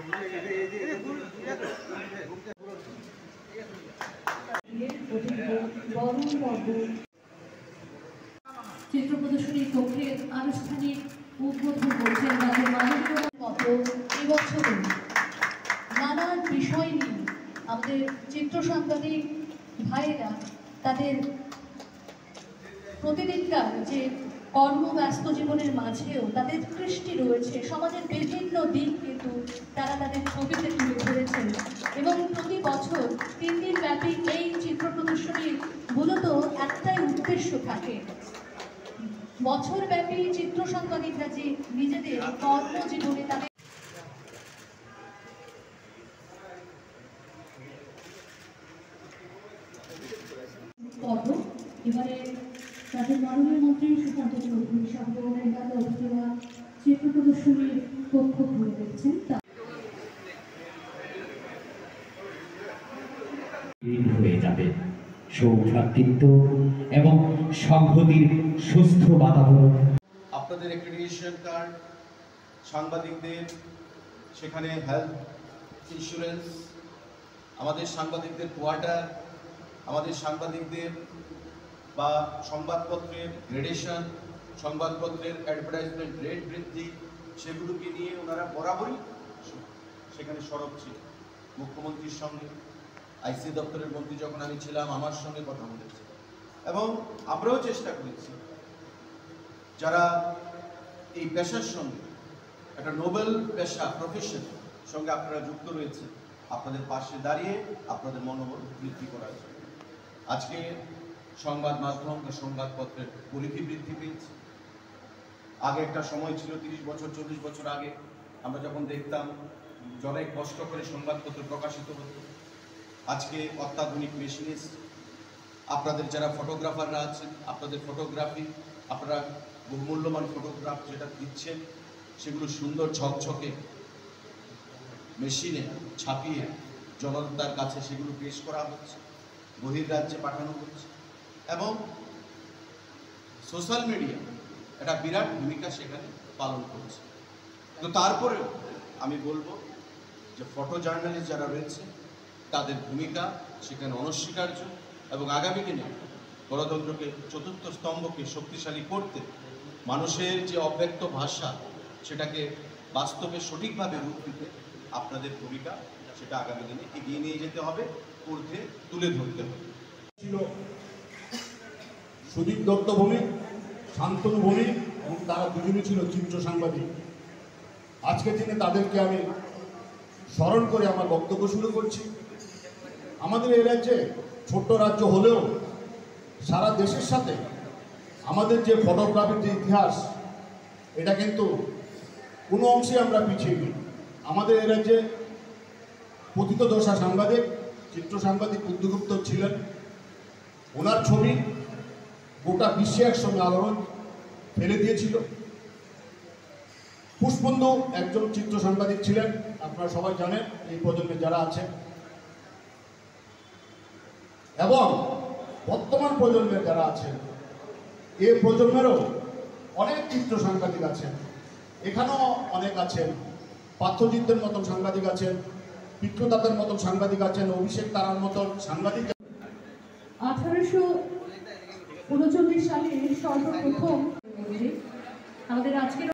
চিত্র প্রদর্শনী কক্ষের আনুষ্ঠানিক উদ্বোধন করছেন রাজ্যের মাননীয় মতো এবছরে নানান বিষয় নিয়ে আমাদের চিত্র সাংবাদিক ভাইয়েরা তাদের প্রতিদিনকার যে কর্মব্যস্ত জীবনের মাঝেও তাদের দৃষ্টি রয়েছে সমাজের বিভিন্ন দিক, কিন্তু তারা তাদের ছবিতে তুলে ধরেছেন এবং প্রতি বছর 3 দিন ব্যাপী এই চিত্র প্রদর্শনীর মূলত একটাই উদ্দেশ্য থাকে, বছরব্যাপী চিত্র সাংবাদিকরা যে নিজেদের কর্মজীবনে তাদের এবারে রাজ্যের মাননীয় মন্ত্রী সুশান্ত চৌধুরী সহ অভিনেতা চিত্র প্রদর্শনীর কক্ষ ঘুরে দেখছেন। হয়ে যাবে সৌভ্রাতৃত্ব এবং সংহতির সুস্থ বাতাবরণ। আপনাদের অ্যাক্রেডিটেশন কার্ড, সাংবাদিকদের সেখানে হেলথ ইন্স্যুরেন্স, আমাদের সাংবাদিকদের কোয়ার্টার, আমাদের সাংবাদিকদের বা সংবাদপত্রের গ্রেডেশন, সংবাদপত্রের অ্যাডভার্টাইজমেন্ট রেট বৃদ্ধি, সেগুলোকে নিয়ে ওনারা বরাবরই সেখানে সরব ছিল। মুখ্যমন্ত্রীর সঙ্গে, আইসি দপ্তরের মন্ত্রী যখন আমি ছিলাম আমার সঙ্গে কথা বলেছি এবং আমরাও চেষ্টা করেছি যারা এই পেশার সঙ্গে একটা নোবেল পেশা প্রফেশন সঙ্গে আপনারা যুক্ত রয়েছে আপনাদের পাশে দাঁড়িয়ে আপনাদের মনোবল বৃদ্ধি করার জন্য। আজকে সংবাদ মাধ্যম বা সংবাদপত্রের পরিধি বৃদ্ধি পেয়েছে। আগে একটা সময় ছিল 30 বছর 40 বছর আগে আমরা যখন দেখতাম অনেক কষ্ট করে সংবাদপত্র প্রকাশিত হতো। আজকে অত্যাধুনিক মেশিনিস, আপনাদের যারা ফটোগ্রাফাররা আছেন আপনাদের ফটোগ্রাফি, আপনারা বহুমূল্যবান ফটোগ্রাফ যেটা দিচ্ছেন সেগুলো সুন্দর ঝকঝকে মেশিনে ছাপিয়ে জনতার কাছে সেগুলো পেশ করা হচ্ছে, বহির্রাজ্যে পাঠানো হচ্ছে এবং সোশ্যাল মিডিয়া একটা বিরাট ভূমিকা সেখানে পালন করছে। তো তারপরেও আমি বলবো যে ফটো জার্নালিস্ট যারা রয়েছে তাদের ভূমিকা সেখানে অনস্বীকার্য এবং আগামী দিনে গণতন্ত্রকে চতুর্থ স্তম্ভকে শক্তিশালী করতে মানুষের যে অব্যক্ত ভাষা সেটাকে বাস্তবে সঠিকভাবে রূপ দিতে আপনাদের ভূমিকা সেটা আগামী দিনে এগিয়ে নিয়ে যেতে হবে, ঊর্ধ্বে তুলে ধরতে হবে। ছিল সুদীপ দত্ত ভৌমিক, শান্তনু ভৌমিক এবং তারা দুজনই ছিল চিত্র সাংবাদিক। আজকের দিনে তাদেরকে আমি স্মরণ করে আমার বক্তব্য শুরু করছি। আমাদের এই রাজ্যে ছোট্ট রাজ্য হলেও সারা দেশের সাথে আমাদের যে ফটোগ্রাফির যে ইতিহাস এটা কিন্তু কোনো অংশে আমরা পিছিয়ে নেই। আমাদের এই রাজ্যে পতিতদশা সাংবাদিক, চিত্র সাংবাদিক বুদ্ধগুপ্ত ছিলেন। ওনার ছবি গোটা বিশ্বে একসঙ্গে আলোড়ন ফেলে দিয়েছিল। পুষ্পবন্ধু একজন চিত্র সাংবাদিক ছিলেন, আপনারা সবাই জানেন এই প্রজন্মে যারা আছেন, এবং বর্তমান প্রজন্মের যারা আছেন এই প্রজন্মেরও অনেক চিত্র সাংবাদিক আছেন। এখানেও অনেক আছেন, পার্থজিতের মতন সাংবাদিক আছেন, বিক্রতাদের মতন সাংবাদিক আছেন, অভিষেক তারার মতন সাংবাদিক। 1839 সালে সর্বপ্রথম আমাদের আজকের